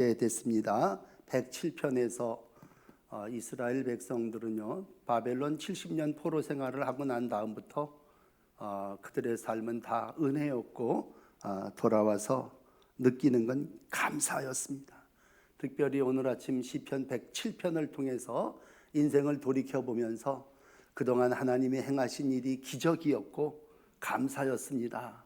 됐습니다. 107편에서 이스라엘 백성들은요, 바벨론 70년 포로 생활을 하고 난 다음부터 그들의 삶은 다 은혜였고 돌아와서 느끼는 건 감사였습니다. 특별히 오늘 아침 시편 107편을 통해서 인생을 돌이켜보면서 그동안 하나님이 행하신 일이 기적이었고 감사였습니다.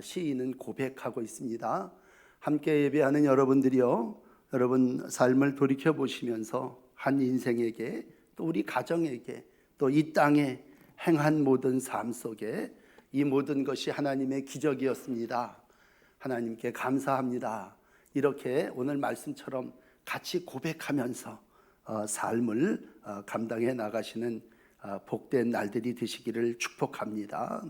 시인은 고백하고 있습니다. 함께 예배하는 여러분들이요, 여러분 삶을 돌이켜보시면서 한 인생에게, 또 우리 가정에게, 또 이 땅에 행한 모든 삶 속에 이 모든 것이 하나님의 기적이었습니다. 하나님께 감사합니다. 이렇게 오늘 말씀처럼 같이 고백하면서 삶을 감당해 나가시는 복된 날들이 되시기를 축복합니다.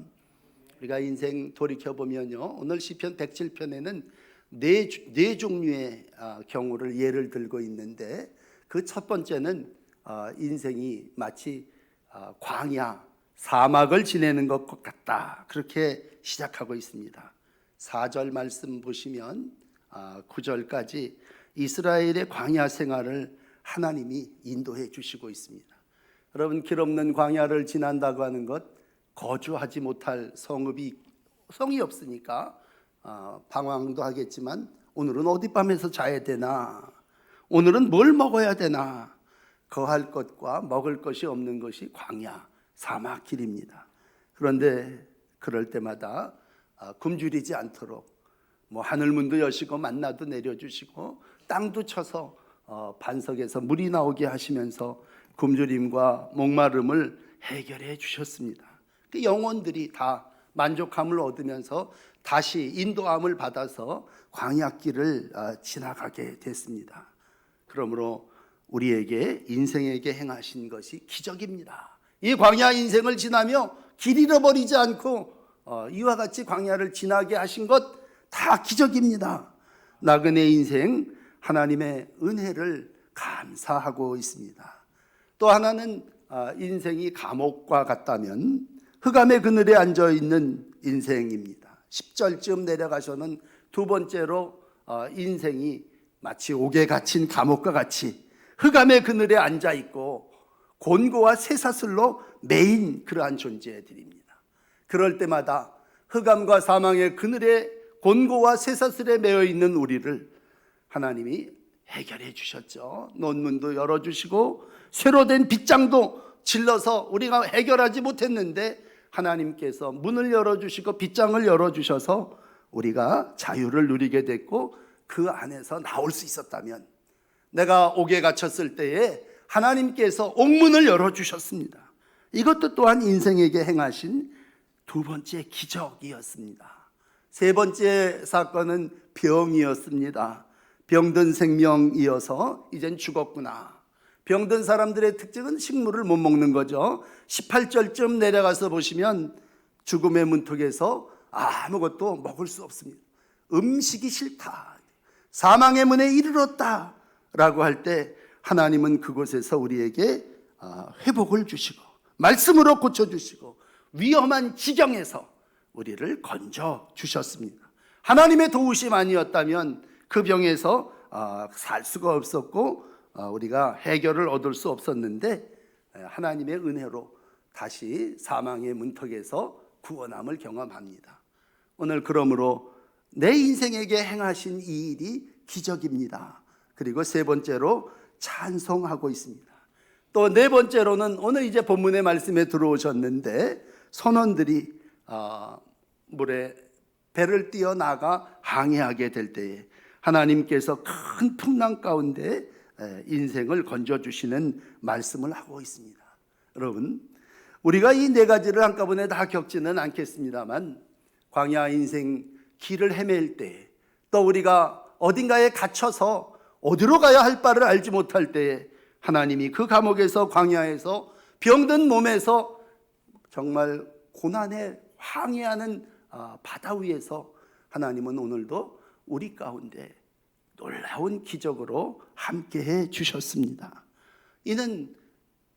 우리가 인생 돌이켜보면요, 오늘 시편 107편에는 네 종류의 경우를 예를 들고 있는데, 그 첫 번째는 인생이 마치 광야, 사막을 지내는 것 같다, 그렇게 시작하고 있습니다. 4절 말씀 보시면 9절까지 이스라엘의 광야 생활을 하나님이 인도해 주시고 있습니다. 여러분, 길 없는 광야를 지난다고 하는 것, 거주하지 못할 성이 없으니까 방황도 하겠지만, 오늘은 어디밤에서 자야 되나, 오늘은 뭘 먹어야 되나, 거할 것과 먹을 것이 없는 것이 광야, 사막길입니다. 그런데 그럴 때마다 굶주리지 않도록 하늘문도 여시고 만나도 내려주시고 땅도 쳐서 반석에서 물이 나오게 하시면서 굶주림과 목마름을 해결해 주셨습니다. 그 영혼들이 다 만족함을 얻으면서 다시 인도함을 받아서 광야길을 지나가게 됐습니다. 그러므로 우리에게, 인생에게 행하신 것이 기적입니다. 이 광야 인생을 지나며 길 잃어버리지 않고 이와 같이 광야를 지나게 하신 것 다 기적입니다. 나그네 인생, 하나님의 은혜를 감사하고 있습니다. 또 하나는 인생이 감옥과 같다면 흑암의 그늘에 앉아있는 인생입니다. 10절쯤 내려가서는 두 번째로 인생이 마치 옥에 갇힌 감옥과 같이 흑암의 그늘에 앉아있고 곤고와 쇠사슬로 매인 그러한 존재들입니다. 그럴 때마다 흑암과 사망의 그늘에 곤고와 쇠사슬에 매여있는 우리를 하나님이 해결해 주셨죠. 논문도 열어주시고 쇠로 된 빗장도 질러서 우리가 해결하지 못했는데 하나님께서 문을 열어주시고 빗장을 열어주셔서 우리가 자유를 누리게 됐고, 그 안에서 나올 수 있었다면, 내가 옥에 갇혔을 때에 하나님께서 옥문을 열어주셨습니다. 이것도 또한 인생에게 행하신 두 번째 기적이었습니다. 세 번째 사건은 병이었습니다. 병든 생명이어서 이젠 죽었구나. 병든 사람들의 특징은 식물을 못 먹는 거죠. 18절쯤 내려가서 보시면 죽음의 문턱에서 아무것도 먹을 수 없습니다. 음식이 싫다, 사망의 문에 이르렀다 라고 할 때 하나님은 그곳에서 우리에게 회복을 주시고 말씀으로 고쳐주시고 위험한 지경에서 우리를 건져 주셨습니다. 하나님의 도우심 아니었다면 그 병에서 살 수가 없었고 우리가 해결을 얻을 수 없었는데, 하나님의 은혜로 다시 사망의 문턱에서 구원함을 경험합니다. 오늘 그러므로 내 인생에게 행하신 이 일이 기적입니다. 그리고 세 번째로 찬송하고 있습니다. 또 네 번째로는 오늘 이제 본문의 말씀에 들어오셨는데, 선원들이 물에 배를 띄어나가 항해하게 될 때에 하나님께서 큰 풍랑 가운데 인생을 건져주시는 말씀을 하고 있습니다. 여러분, 우리가 이 네 가지를 한꺼번에 다 겪지는 않겠습니다만, 광야 인생 길을 헤맬 때, 또 우리가 어딘가에 갇혀서 어디로 가야 할 바를 알지 못할 때에 하나님이 그 감옥에서, 광야에서, 병든 몸에서 정말 고난에 항해하는 바다 위에서 하나님은 오늘도 우리 가운데 놀라운 기적으로 함께해 주셨습니다. 이는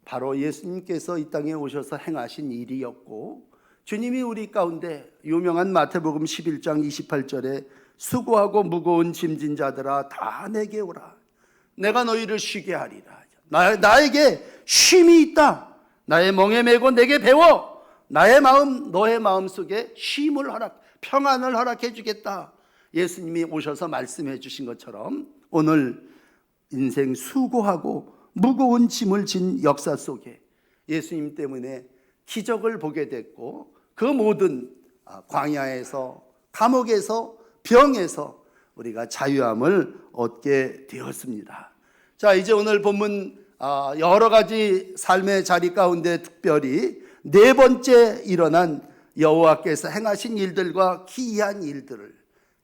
바로 예수님께서 이 땅에 오셔서 행하신 일이었고, 주님이 우리 가운데 유명한 마태복음 11장 28절에 수고하고 무거운 짐진 자들아 다 내게 오라. 내가 너희를 쉬게 하리라. 나에게 쉼이 있다. 나의 멍에 메고 내게 배워. 나의 마음 너의 마음 속에 쉼을 평안을 허락해 주겠다. 예수님이 오셔서 말씀해 주신 것처럼 오늘 인생 수고하고 무거운 짐을 진 역사 속에 예수님 때문에 기적을 보게 됐고, 그 모든 광야에서, 감옥에서, 병에서 우리가 자유함을 얻게 되었습니다. 자, 이제 오늘 본문 여러 가지 삶의 자리 가운데 특별히 네 번째 일어난 여호와께서 행하신 일들과 기이한 일들을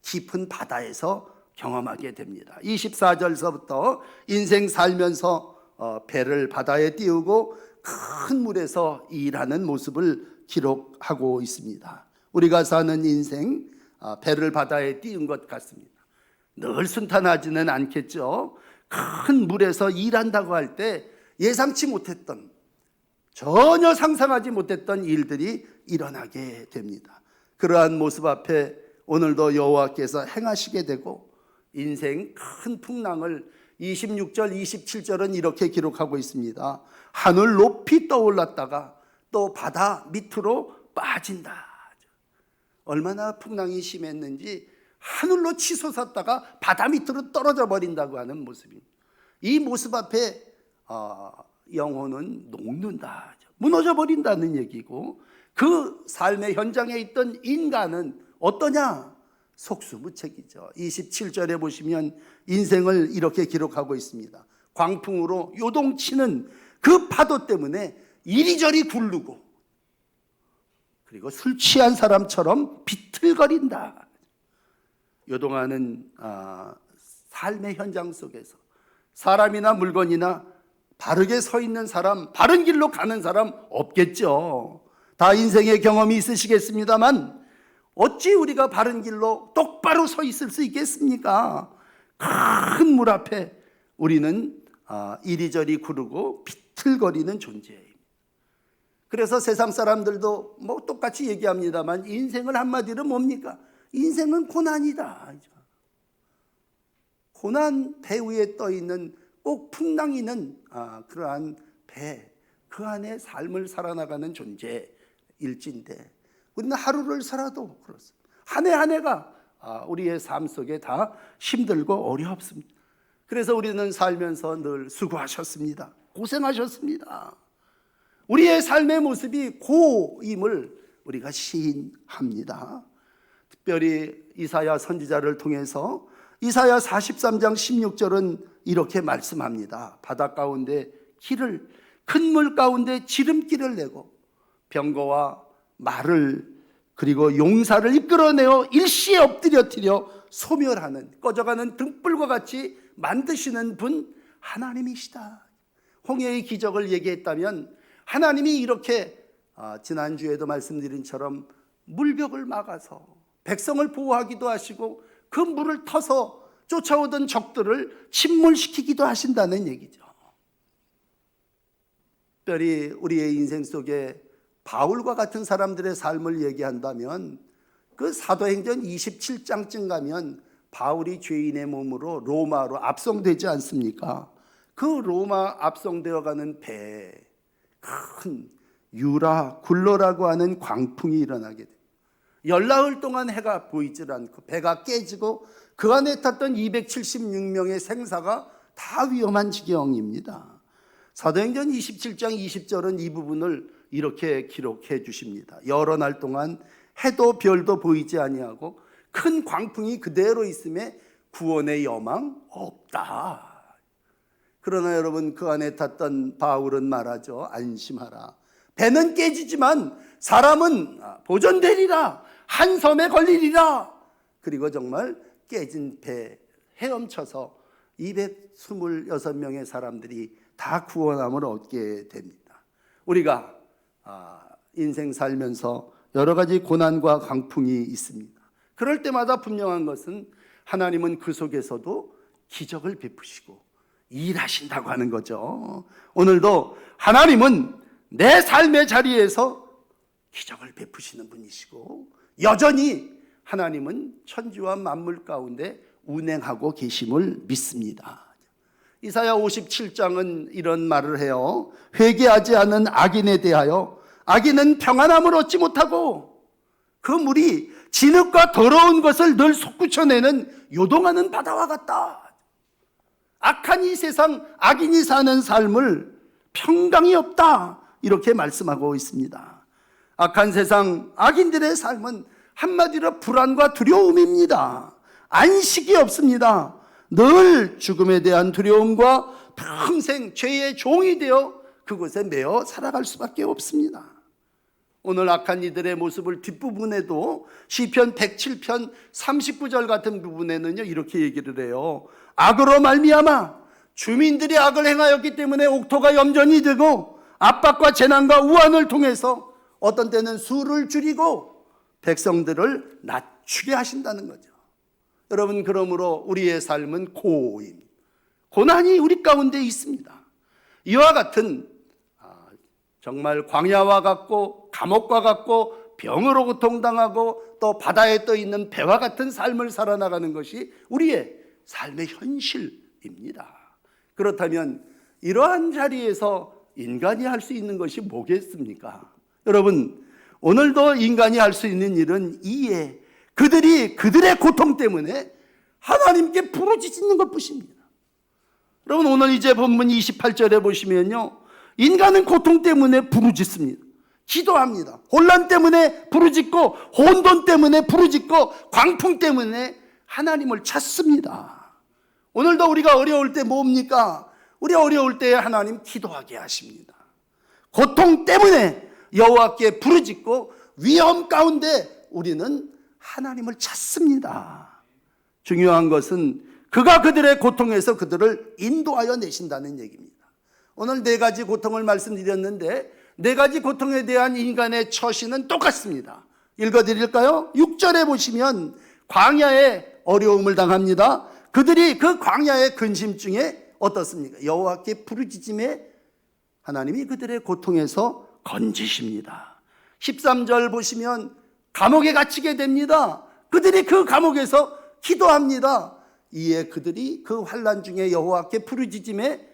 깊은 바다에서 경험하게 됩니다. 24절서부터 인생 살면서 배를 바다에 띄우고 큰 물에서 일하는 모습을 기록하고 있습니다. 우리가 사는 인생 배를 바다에 띄운 것 같습니다. 늘 순탄하지는 않겠죠. 큰 물에서 일한다고 할 때 예상치 못했던, 전혀 상상하지 못했던 일들이 일어나게 됩니다. 그러한 모습 앞에 오늘도 여호와께서 행하시게 되고, 인생 큰 풍랑을 26절 27절은 이렇게 기록하고 있습니다. 하늘 높이 떠올랐다가 또 바다 밑으로 빠진다. 얼마나 풍랑이 심했는지 하늘로 치솟았다가 바다 밑으로 떨어져 버린다고 하는 모습입니다. 이 모습 앞에 영혼은 녹는다, 무너져 버린다는 얘기고, 그 삶의 현장에 있던 인간은 어떠냐? 속수무책이죠. 27절에 보시면 인생을 이렇게 기록하고 있습니다. 광풍으로 요동치는 그 파도 때문에 이리저리 굴르고, 그리고 술 취한 사람처럼 비틀거린다. 요동하는 삶의 현장 속에서 사람이나 물건이나 바르게 서 있는 사람, 바른 길로 가는 사람 없겠죠. 다 인생의 경험이 있으시겠습니다만 어찌 우리가 바른 길로 똑바로 서 있을 수 있겠습니까? 큰 물 앞에 우리는 이리저리 구르고 비틀거리는 존재입니다. 그래서 세상 사람들도 뭐 똑같이 얘기합니다만 인생을 한마디로 뭡니까? 인생은 고난이다. 고난 배 위에 떠 있는 꼭 풍랑이는 그러한 배, 그 안에 삶을 살아나가는 존재일진데, 우리는 하루를 살아도 그렇습니다. 한 해 한 해가 우리의 삶 속에 다 힘들고 어렵습니다. 그래서 우리는 살면서 늘 수고하셨습니다. 고생하셨습니다. 우리의 삶의 모습이 고임을 우리가 시인합니다. 특별히 이사야 선지자를 통해서 이사야 43장 16절은 이렇게 말씀합니다. 바다 가운데 길을, 큰 물 가운데 지름길을 내고 병거와 말을, 그리고 용사를 이끌어내어 일시에 엎드려뜨려 소멸하는, 꺼져가는 등불과 같이 만드시는 분 하나님이시다. 홍해의 기적을 얘기했다면 하나님이 이렇게 지난주에도 말씀드린 처럼 물벽을 막아서 백성을 보호하기도 하시고 그 물을 터서 쫓아오던 적들을 침몰시키기도 하신다는 얘기죠. 특별히 우리의 인생 속에 바울과 같은 사람들의 삶을 얘기한다면 그 사도행전 27장쯤 가면 바울이 죄인의 몸으로 로마로 압송되지 않습니까? 그 로마 압송되어 가는 배에 큰 유라 굴러라고 하는 광풍이 일어나게 됩니다. 열나흘 동안 해가 보이질 않고 배가 깨지고 그 안에 탔던 276명의 생사가 다 위험한 지경입니다. 사도행전 27장 20절은 이 부분을 이렇게 기록해 주십니다. 여러 날 동안 해도 별도 보이지 아니하고 큰 광풍이 그대로 있음에 구원의 여망 없다. 그러나 여러분, 그 안에 탔던 바울은 말하죠. 안심하라. 배는 깨지지만 사람은 보존되리라. 한 섬에 걸리리라. 그리고 정말 깨진 배 헤엄쳐서 226명의 사람들이 다 구원함을 얻게 됩니다. 우리가 인생 살면서 여러 가지 고난과 강풍이 있습니다. 그럴 때마다 분명한 것은 하나님은 그 속에서도 기적을 베푸시고 일하신다고 하는 거죠. 오늘도 하나님은 내 삶의 자리에서 기적을 베푸시는 분이시고 여전히 하나님은 천지와 만물 가운데 운행하고 계심을 믿습니다. 이사야 57장은 이런 말을 해요. 회개하지 않은 악인에 대하여 악인은 평안함을 얻지 못하고 그 물이 진흙과 더러운 것을 늘 솟구쳐내는 요동하는 바다와 같다. 악한 이 세상 악인이 사는 삶을 평강이 없다, 이렇게 말씀하고 있습니다. 악한 세상 악인들의 삶은 한마디로 불안과 두려움입니다. 안식이 없습니다. 늘 죽음에 대한 두려움과 평생 죄의 종이 되어 그곳에 매어 살아갈 수밖에 없습니다. 오늘 악한 이들의 모습을 뒷부분에도 시편 107편 39절 같은 부분에는요, 이렇게 얘기를 해요. 악으로 말미암아 주민들이 악을 행하였기 때문에 옥토가 염전이 되고 압박과 재난과 우환을 통해서 어떤 때는 수를 줄이고 백성들을 낮추게 하신다는 거죠. 여러분, 그러므로 우리의 삶은 고난이 우리 가운데 있습니다. 이와 같은 정말 광야와 같고 감옥과 같고 병으로 고통당하고 또 바다에 떠 있는 배와 같은 삶을 살아나가는 것이 우리의 삶의 현실입니다. 그렇다면 이러한 자리에서 인간이 할 수 있는 것이 뭐겠습니까? 여러분, 오늘도 인간이 할 수 있는 일은 이해, 그들이 그들의 고통 때문에 하나님께 부르짖는 것뿐입니다. 여러분, 오늘 이제 본문 28절에 보시면요, 인간은 고통 때문에 부르짖습니다. 기도합니다. 혼란 때문에 부르짖고 혼돈 때문에 부르짖고 광풍 때문에 하나님을 찾습니다. 오늘도 우리가 어려울 때 뭡니까? 우리 어려울 때에 하나님 기도하게 하십니다. 고통 때문에 여호와께 부르짖고 위험 가운데 우리는 하나님을 찾습니다. 중요한 것은 그가 그들의 고통에서 그들을 인도하여 내신다는 얘기입니다. 오늘 4가지 고통을 말씀드렸는데 4가지 고통에 대한 인간의 처신은 똑같습니다. 읽어드릴까요? 6절에 보시면 광야에 어려움을 당합니다. 그들이 그 광야의 근심 중에 어떻습니까? 여호와께 부르짖음에 하나님이 그들의 고통에서 건지십니다. 13절 보시면 감옥에 갇히게 됩니다. 그들이 그 감옥에서 기도합니다. 이에 그들이 그 환난 중에 여호와께 부르짖음에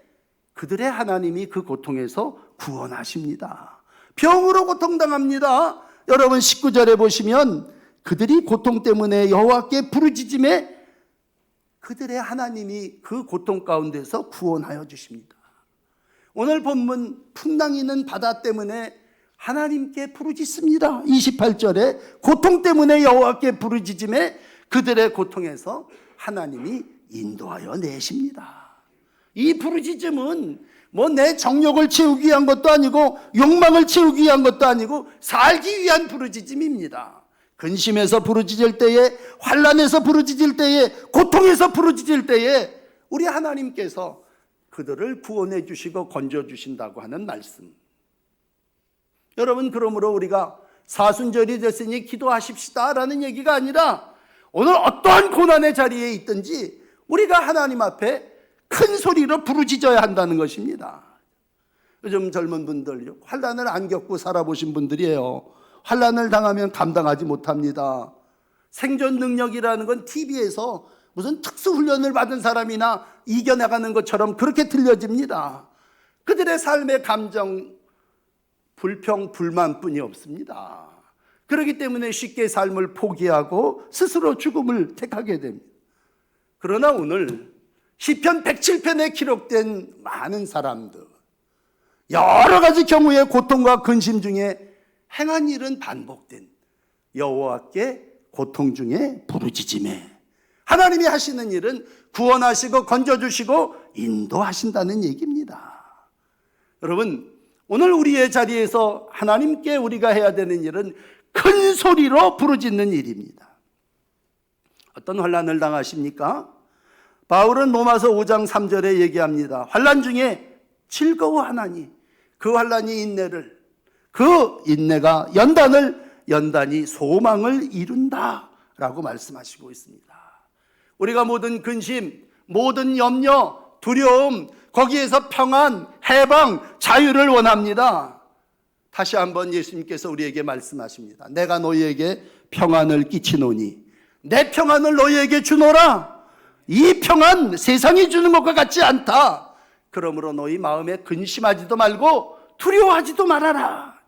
그들의 하나님이 그 고통에서 구원하십니다. 병으로 고통당합니다. 여러분 19절에 보시면 그들이 고통 때문에 여호와께 부르짖음에 그들의 하나님이 그 고통 가운데서 구원하여 주십니다. 오늘 본문 풍랑이는 바다 때문에 하나님께 부르짖습니다. 28절에 고통 때문에 여호와께 부르짖음에 그들의 고통에서 하나님이 인도하여 내십니다. 이 부르짖음은 뭐 내 정욕을 채우기 위한 것도 아니고 욕망을 채우기 위한 것도 아니고 살기 위한 부르짖음입니다. 근심에서 부르짖을 때에, 환난에서 부르짖을 때에, 고통에서 부르짖을 때에 우리 하나님께서 그들을 구원해 주시고 건져 주신다고 하는 말씀. 여러분, 그러므로 우리가 사순절이 됐으니 기도하십시다 라는 얘기가 아니라 오늘 어떠한 고난의 자리에 있든지 우리가 하나님 앞에 큰 소리로 부르짖어야 한다는 것입니다. 요즘 젊은 분들 환난을 안 겪고 살아보신 분들이에요. 환난을 당하면 감당하지 못합니다. 생존 능력이라는 건 TV에서 무슨 특수훈련을 받은 사람이나 이겨나가는 것처럼 그렇게 들려집니다. 그들의 삶의 감정, 불평, 불만뿐이 없습니다. 그렇기 때문에 쉽게 삶을 포기하고 스스로 죽음을 택하게 됩니다. 그러나 오늘 시편 107편에 기록된 많은 사람들, 여러 가지 경우의 고통과 근심 중에 행한 일은 반복된 여호와께 고통 중에 부르짖음에 하나님이 하시는 일은 구원하시고 건져주시고 인도하신다는 얘기입니다. 여러분, 오늘 우리의 자리에서 하나님께 우리가 해야 되는 일은 큰 소리로 부르짖는 일입니다. 어떤 환난을 당하십니까? 바울은 로마서 5장 3절에 얘기합니다. 환난 중에 즐거워하나니 그 환난이 인내를, 그 인내가 연단이 소망을 이룬다 라고 말씀하시고 있습니다. 우리가 모든 근심, 모든 염려, 두려움, 거기에서 평안, 해방, 자유를 원합니다. 다시 한번 예수님께서 우리에게 말씀하십니다. 내가 너희에게 평안을 끼치노니 내 평안을 너희에게 주노라. 이 평안 세상이 주는 것과 같지 않다. 그러므로 너희 마음에 근심하지도 말고 두려워하지도 말아라.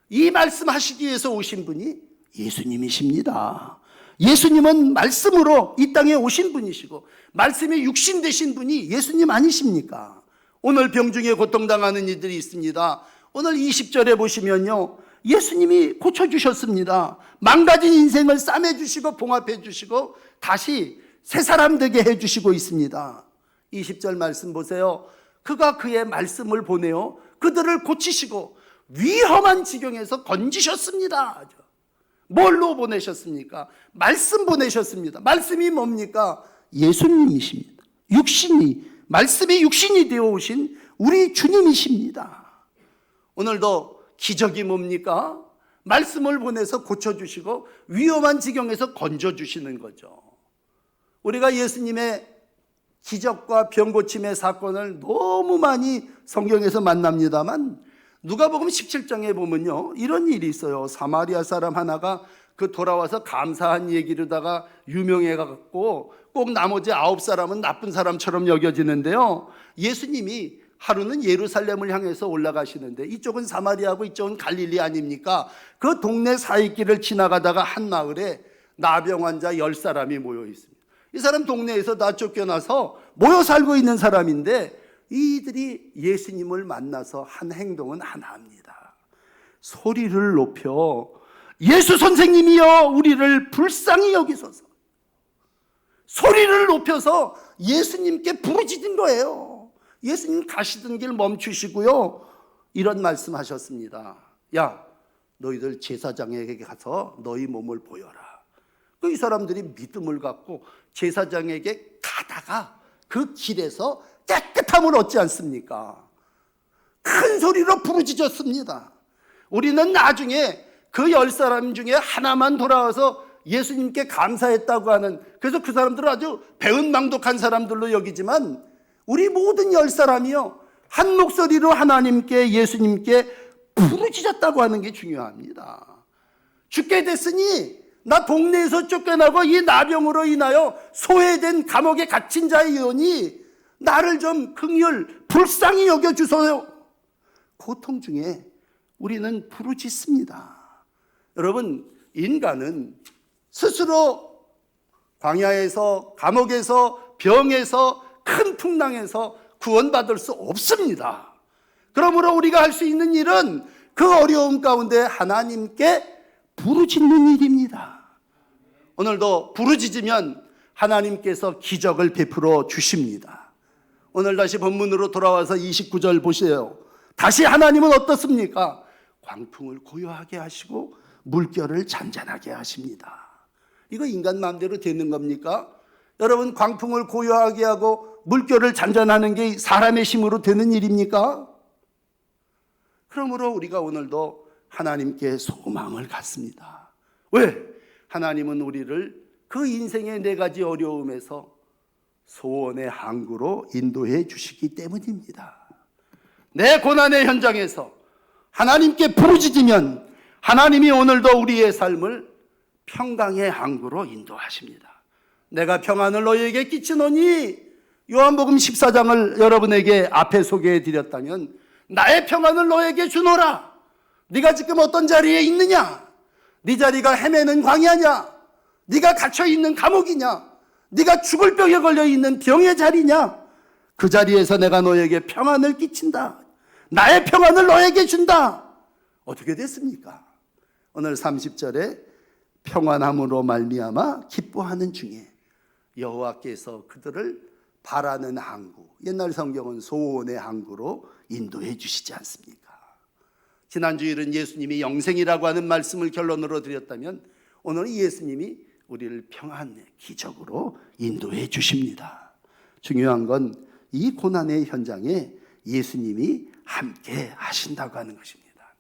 이 말씀하시기 위해서 오신 분이 예수님이십니다. 예수님은 말씀으로 이 땅에 오신 분이시고 말씀이 육신 되신 분이 예수님 아니십니까? 오늘 병중에 고통당하는 이들이 있습니다. 오늘 20절에 보시면요, 예수님이 고쳐주셨습니다. 망가진 인생을 싸매주시고 봉합해주시고 다시 새 사람 되게 해주시고 있습니다. 20절 말씀 보세요. 그가 그의 말씀을 보내어 그들을 고치시고 위험한 지경에서 건지셨습니다. 뭘로 보내셨습니까? 말씀 보내셨습니다. 말씀이 뭡니까? 예수님이십니다. 말씀이 육신이 되어 오신 우리 주님이십니다. 오늘도 기적이 뭡니까? 말씀을 보내서 고쳐주시고 위험한 지경에서 건져주시는 거죠. 우리가 예수님의 기적과 병고침의 사건을 너무 많이 성경에서 만납니다만 누가복음 17장에 보면요, 이런 일이 있어요. 사마리아 사람 하나가 그 돌아와서 감사한 얘기로다가 유명해갖고 꼭 나머지 9사람은 나쁜 사람처럼 여겨지는데요, 예수님이 하루는 예루살렘을 향해서 올라가시는데 이쪽은 사마리아고 이쪽은 갈릴리 아닙니까? 그 동네 사이길을 지나가다가 한 마을에 나병 환자 10사람이 모여 있습니다. 이 사람 동네에서 다 쫓겨나서 모여 살고 있는 사람인데 이들이 예수님을 만나서 한 행동은 하나입니다. 소리를 높여 예수 선생님이여 우리를 불쌍히 여기소서. 소리를 높여서 예수님께 부르짖은 거예요. 예수님 가시던 길 멈추시고요, 이런 말씀하셨습니다. 야, 너희들 제사장에게 가서 너희 몸을 보여라. 이 사람들이 믿음을 갖고 제사장에게 가다가 그 길에서 깨끗함을 얻지 않습니까? 큰 소리로 부르짖었습니다. 우리는 나중에 그 10사람 중에 하나만 돌아와서 예수님께 감사했다고 하는, 그래서 그 사람들은 아주 배은망덕한 사람들로 여기지만 우리 모든 10사람이요 한 목소리로 하나님께, 예수님께 부르짖었다고 하는 게 중요합니다. 죽게 됐으니 나 동네에서 쫓겨나고 이 나병으로 인하여 소외된 감옥에 갇힌 자이오니 나를 좀 불쌍히 여겨주소요. 고통 중에 우리는 부르짖습니다. 여러분, 인간은 스스로 광야에서, 감옥에서, 병에서, 큰 풍랑에서 구원받을 수 없습니다. 그러므로 우리가 할 수 있는 일은 그 어려움 가운데 하나님께 부르짖는 일입니다. 오늘도 부르짖으면 하나님께서 기적을 베풀어 주십니다. 오늘 다시 본문으로 돌아와서 29절 보세요. 다시 하나님은 어떻습니까? 광풍을 고요하게 하시고 물결을 잔잔하게 하십니다. 이거 인간 마음대로 되는 겁니까? 여러분, 광풍을 고요하게 하고 물결을 잔잔하는 게 사람의 힘으로 되는 일입니까? 그러므로 우리가 오늘도 하나님께 소망을 갖습니다. 왜? 하나님은 우리를 그 인생의 4가지 어려움에서 소원의 항구로 인도해 주시기 때문입니다. 내 고난의 현장에서 하나님께 부르짖으면 하나님이 오늘도 우리의 삶을 평강의 항구로 인도하십니다. 내가 평안을 너희에게 끼치노니, 요한복음 14장을 여러분에게 앞에 소개해 드렸다면 나의 평안을 너에게 주노라. 네가 지금 어떤 자리에 있느냐? 네 자리가 헤매는 광야냐? 네가 갇혀있는 감옥이냐? 네가 죽을 병에 걸려있는 병의 자리냐? 그 자리에서 내가 너에게 평안을 끼친다. 나의 평안을 너에게 준다. 어떻게 됐습니까? 오늘 30절에 평안함으로 말미암아 기뻐하는 중에 여호와께서 그들을 바라는 항구, 옛날 성경은 소원의 항구로 인도해 주시지 않습니까? 지난주일은 예수님이 영생이라고 하는 말씀을 결론으로 드렸다면 오늘은 예수님이 우리를 평안의 기적으로 인도해 주십니다. 중요한 건 이 고난의 현장에 예수님이 함께 하신다고 하는 것입니다.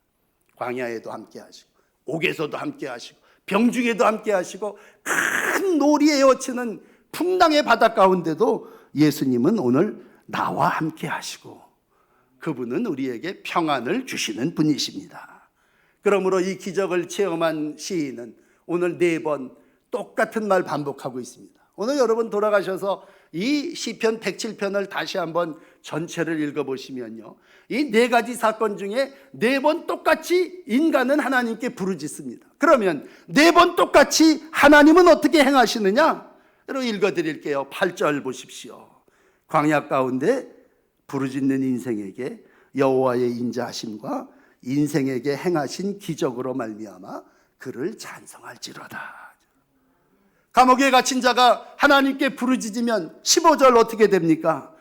광야에도 함께 하시고 옥에서도 함께 하시고 병중에도 함께 하시고 큰 놀이에 얹히는 풍랑의 바다 가운데도 예수님은 오늘 나와 함께 하시고 그분은 우리에게 평안을 주시는 분이십니다. 그러므로 이 기적을 체험한 시인은 오늘 4번 똑같은 말 반복하고 있습니다. 오늘 여러분 돌아가셔서 이 시편 107편을 다시 한번 전체를 읽어보시면요, 이 네 가지 사건 중에 네 번 똑같이 인간은 하나님께 부르짖습니다. 그러면 네 번 똑같이 하나님은 어떻게 행하시느냐? 여러분 읽어드릴게요. 8절 보십시오. 광야 가운데 부르짖는 인생에게 여호와의 인자하심과 인생에게 행하신 기적으로 말미암아 그를 찬송할지로다. 감옥에 갇힌 자가 하나님께 부르짖으면 15절 어떻게 됩니까?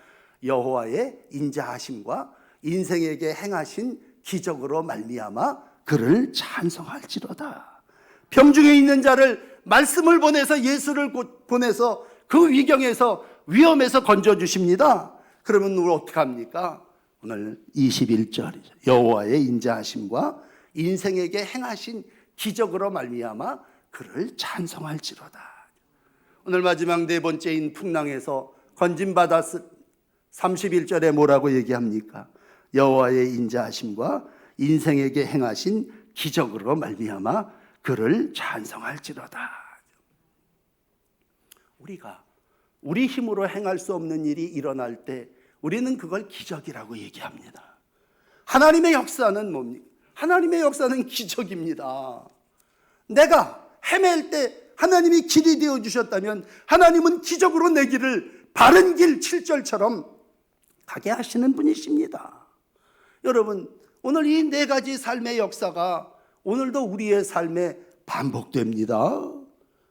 여호와의 인자하심과 인생에게 행하신 기적으로 말미암아 그를 찬송할지로다. 병중에 있는 자를 말씀을 보내서 예수를 보내서 그 위경에서 위험에서 건져주십니다. 그러면 우리 어떻게 합니까? 오늘 21절이죠. 여호와의 인자하심과 인생에게 행하신 기적으로 말미암아 그를 찬송할지로다. 오늘 마지막 네 번째인 풍랑에서 건짐받아 31절에 뭐라고 얘기합니까? 여호와의 인자하심과 인생에게 행하신 기적으로 말미암아 그를 찬송할지로다. 우리가 우리 힘으로 행할 수 없는 일이 일어날 때 우리는 그걸 기적이라고 얘기합니다. 하나님의 역사는 뭡니까? 하나님의 역사는 기적입니다. 내가 헤맬 때 하나님이 길이 되어 주셨다면 하나님은 기적으로 내 길을 바른 길 7절처럼 가게 하시는 분이십니다. 여러분, 오늘 이 네 가지 삶의 역사가 오늘도 우리의 삶에 반복됩니다.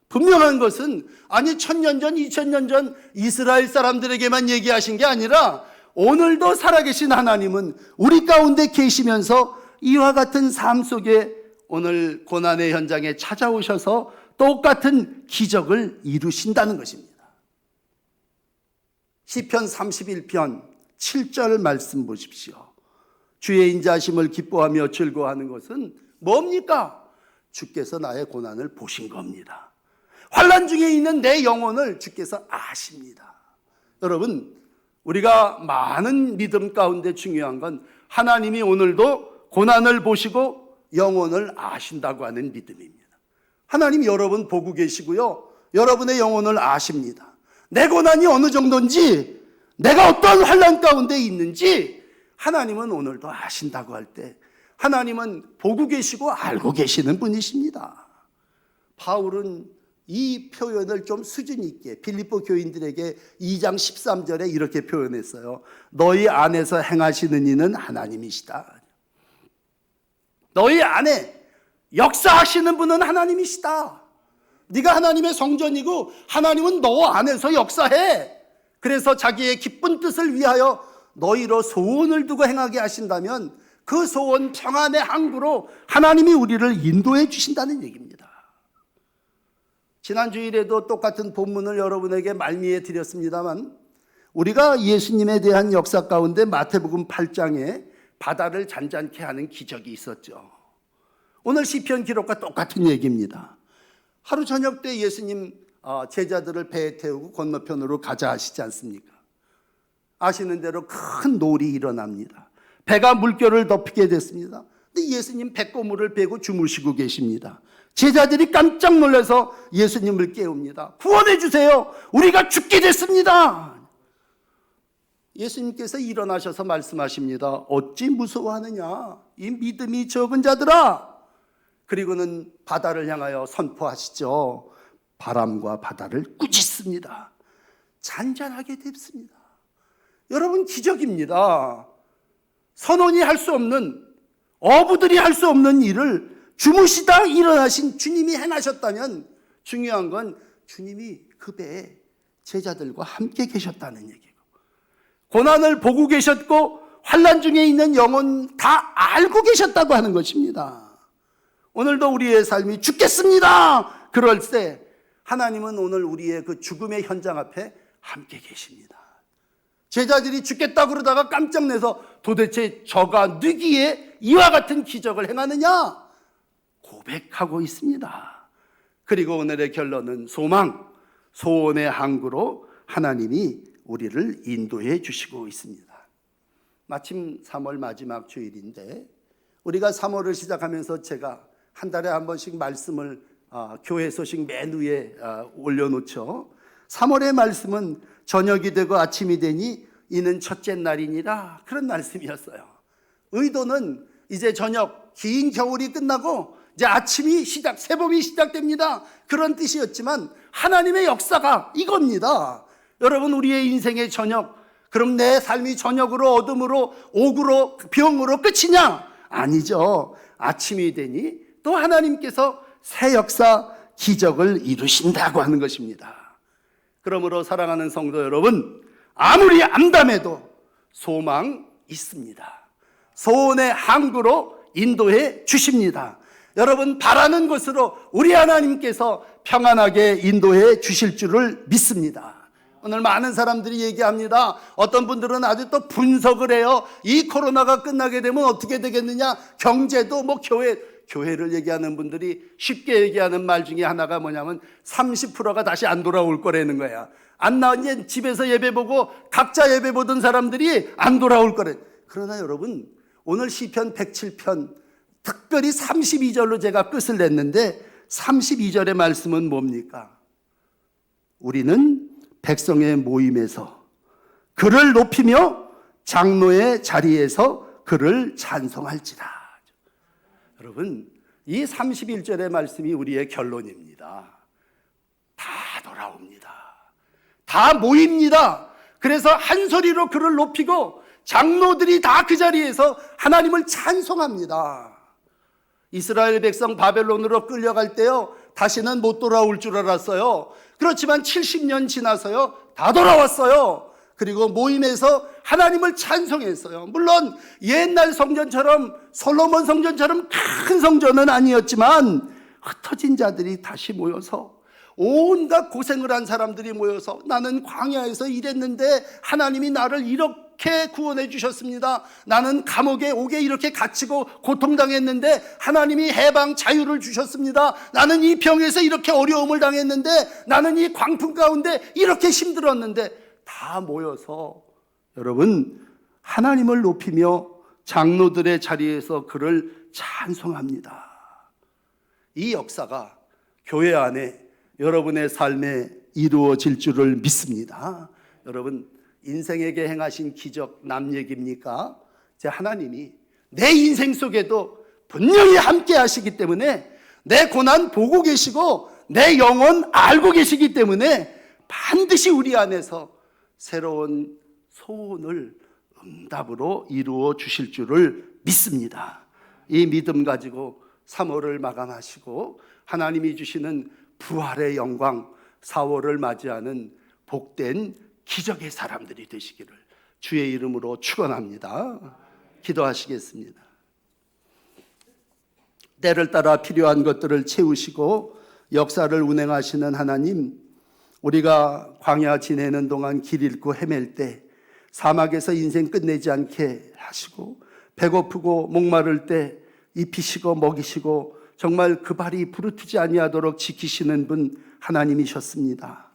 분명한 것은 아니 1000년 전, 2000년 전 이스라엘 사람들에게만 얘기하신 게 아니라 오늘도 살아계신 하나님은 우리 가운데 계시면서 이와 같은 삶 속에 오늘 고난의 현장에 찾아오셔서 똑같은 기적을 이루신다는 것입니다. 시편 31편 7절 말씀 보십시오. 주의 인자하심을 기뻐하며 즐거워하는 것은 뭡니까? 주께서 나의 고난을 보신 겁니다. 환난 중에 있는 내 영혼을 주께서 아십니다. 여러분, 우리가 많은 믿음 가운데 중요한 건 하나님이 오늘도 고난을 보시고 영혼을 아신다고 하는 믿음입니다. 하나님 여러분 보고 계시고요, 여러분의 영혼을 아십니다. 내 고난이 어느 정도인지, 내가 어떤 환난 가운데 있는지 하나님은 오늘도 아신다고 할 때 하나님은 보고 계시고 알고 계시는 분이십니다. 바울은 이 표현을 좀 수준 있게 빌립보 교인들에게 2장 13절에 이렇게 표현했어요. 너희 안에서 행하시는 이는 하나님이시다. 너희 안에 역사하시는 분은 하나님이시다. 네가 하나님의 성전이고 하나님은 너 안에서 역사해. 그래서 자기의 기쁜 뜻을 위하여 너희로 소원을 두고 행하게 하신다면 그 소원 평안의 항구로 하나님이 우리를 인도해 주신다는 얘기입니다. 지난 주일에도 똑같은 본문을 여러분에게 말미에 드렸습니다만 우리가 예수님에 대한 역사 가운데 마태복음 8장에 바다를 잔잔케 하는 기적이 있었죠. 오늘 시편 기록과 똑같은 얘기입니다. 하루 저녁 때 예수님 제자들을 배에 태우고 건너편으로 가자 하시지 않습니까? 아시는 대로 큰 놀이 일어납니다. 배가 물결을 덮게 됐습니다. 근데 예수님 배꼽물을 베고 주무시고 계십니다. 제자들이 깜짝 놀라서 예수님을 깨웁니다. 구원해 주세요. 우리가 죽게 됐습니다. 예수님께서 일어나셔서 말씀하십니다. 어찌 무서워하느냐? 이 믿음이 적은 자들아. 그리고는 바다를 향하여 선포하시죠. 바람과 바다를 꾸짖습니다. 잔잔하게 됐습니다. 여러분, 기적입니다. 선원이 할 수 없는, 어부들이 할 수 없는 일을 주무시다 일어나신 주님이 행하셨다면 중요한 건 주님이 그 배에 제자들과 함께 계셨다는 얘기고, 고난을 보고 계셨고 환난 중에 있는 영혼 다 알고 계셨다고 하는 것입니다. 오늘도 우리의 삶이 죽겠습니다. 그럴 때 하나님은 오늘 우리의 그 죽음의 현장 앞에 함께 계십니다. 제자들이 죽겠다 그러다가 깜짝 내서 도대체 저가 누기에 이와 같은 기적을 행하느냐? 고백하고 있습니다. 그리고 오늘의 결론은 소망, 소원의 항구로 하나님이 우리를 인도해 주시고 있습니다. 마침 3월 마지막 주일인데 우리가 3월을 시작하면서 제가 한 달에 한 번씩 말씀을 교회 소식 맨 위에 올려놓죠. 3월의 말씀은 저녁이 되고 아침이 되니 이는 첫째 날이니라, 그런 말씀이었어요. 의도는 이제 저녁, 긴 겨울이 끝나고 이제 아침이 새봄이 시작됩니다, 그런 뜻이었지만 하나님의 역사가 이겁니다. 여러분, 우리의 인생의 저녁, 그럼 내 삶이 저녁으로, 어둠으로, 옥으로, 병으로 끝이냐? 아니죠. 아침이 되니 또 하나님께서 새 역사, 기적을 이루신다고 하는 것입니다. 그러므로 사랑하는 성도 여러분, 아무리 암담해도 소망 있습니다. 소원의 항구로 인도해 주십니다. 여러분, 바라는 곳으로 우리 하나님께서 평안하게 인도해 주실 줄을 믿습니다. 오늘 많은 사람들이 얘기합니다. 어떤 분들은 아주 또 분석을 해요. 이 코로나가 끝나게 되면 어떻게 되겠느냐, 경제도 교회를 얘기하는 분들이 쉽게 얘기하는 말 중에 하나가 뭐냐면 30%가 다시 안 돌아올 거라는 거야. 안 나온, 집에서 예배 보고 각자 예배 보던 사람들이 안 돌아올 거래. 그러나 여러분, 오늘 시편 107편 특별히 32절로 제가 끝을 냈는데 32절의 말씀은 뭡니까? 우리는 백성의 모임에서 그를 높이며 장로의 자리에서 그를 찬송할지라. 여러분, 이 31절의 말씀이 우리의 결론입니다. 다 돌아옵니다. 다 모입니다. 그래서 한 소리로 그를 높이고 장로들이 다 그 자리에서 하나님을 찬송합니다. 이스라엘 백성 바벨론으로 끌려갈 때요, 다시는 못 돌아올 줄 알았어요. 그렇지만 70년 지나서요, 다 돌아왔어요. 그리고 모임에서 하나님을 찬송했어요. 물론 옛날 성전처럼, 솔로몬 성전처럼 큰 성전은 아니었지만 흩어진 자들이 다시 모여서, 온갖 고생을 한 사람들이 모여서, 나는 광야에서 일했는데 하나님이 나를 이렇게 구원해 주셨습니다. 나는 감옥에 옥에 이렇게 갇히고 고통당했는데 하나님이 해방 자유를 주셨습니다. 나는 이 병에서 이렇게 어려움을 당했는데, 나는 이 광풍 가운데 이렇게 힘들었는데, 다 모여서 여러분, 하나님을 높이며 장로들의 자리에서 그를 찬송합니다. 이 역사가 교회 안에 여러분의 삶에 이루어질 줄을 믿습니다. 여러분, 인생에게 행하신 기적 남 얘기입니까? 제 하나님이 내 인생 속에도 분명히 함께 하시기 때문에, 내 고난 보고 계시고 내 영혼 알고 계시기 때문에 반드시 우리 안에서 새로운 소원을 응답으로 이루어 주실 줄을 믿습니다. 이 믿음 가지고 3월을 마감하시고 하나님이 주시는 부활의 영광 4월을 맞이하는 복된 기적의 사람들이 되시기를 주의 이름으로 축원합니다. 기도하시겠습니다. 때를 따라 필요한 것들을 채우시고 역사를 운행하시는 하나님, 우리가 광야 지내는 동안 길 잃고 헤맬 때, 사막에서 인생 끝내지 않게 하시고, 배고프고 목마를 때 입히시고 먹이시고 정말 그 발이 부르트지 아니하도록 지키시는 분 하나님이셨습니다.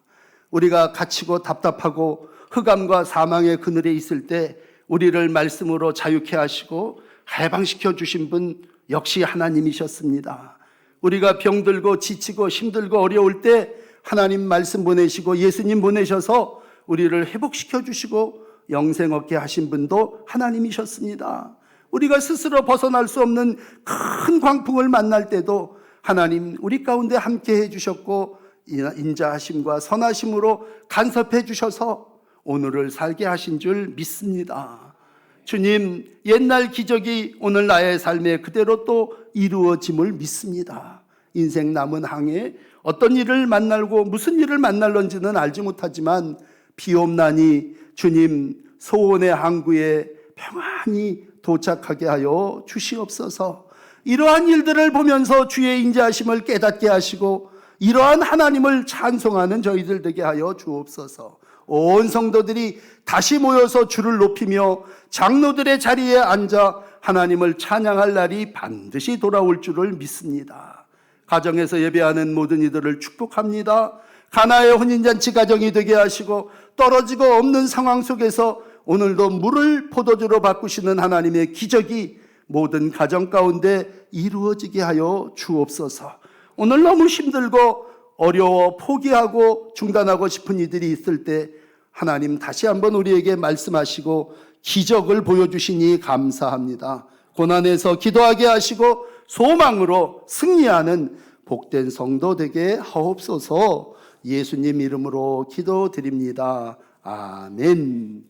우리가 갇히고 답답하고 흑암과 사망의 그늘에 있을 때 우리를 말씀으로 자유케 하시고 해방시켜 주신 분 역시 하나님이셨습니다. 우리가 병들고 지치고 힘들고 어려울 때 하나님 말씀 보내시고 예수님 보내셔서 우리를 회복시켜 주시고 영생 얻게 하신 분도 하나님이셨습니다. 우리가 스스로 벗어날 수 없는 큰 광풍을 만날 때도 하나님 우리 가운데 함께 해주셨고 인자하심과 선하심으로 간섭해 주셔서 오늘을 살게 하신 줄 믿습니다. 주님, 옛날 기적이 오늘 나의 삶에 그대로 또 이루어짐을 믿습니다. 인생 남은 항에 어떤 일을 만나고 무슨 일을 만날런지는 알지 못하지만 비옵나니 주님 소원의 항구에 평안히 도착하게 하여 주시옵소서. 이러한 일들을 보면서 주의 인자하심을 깨닫게 하시고 이러한 하나님을 찬송하는 저희들 되게 하여 주옵소서. 온 성도들이 다시 모여서 주를 높이며 장로들의 자리에 앉아 하나님을 찬양할 날이 반드시 돌아올 줄을 믿습니다. 가정에서 예배하는 모든 이들을 축복합니다. 가나의 혼인잔치 가정이 되게 하시고 떨어지고 없는 상황 속에서 오늘도 물을 포도주로 바꾸시는 하나님의 기적이 모든 가정 가운데 이루어지게 하여 주옵소서. 오늘 너무 힘들고 어려워 포기하고 중단하고 싶은 이들이 있을 때 하나님 다시 한번 우리에게 말씀하시고 기적을 보여주시니 감사합니다. 고난에서 기도하게 하시고 소망으로 승리하는 복된 성도 되게 하옵소서. 예수님 이름으로 기도드립니다. 아멘.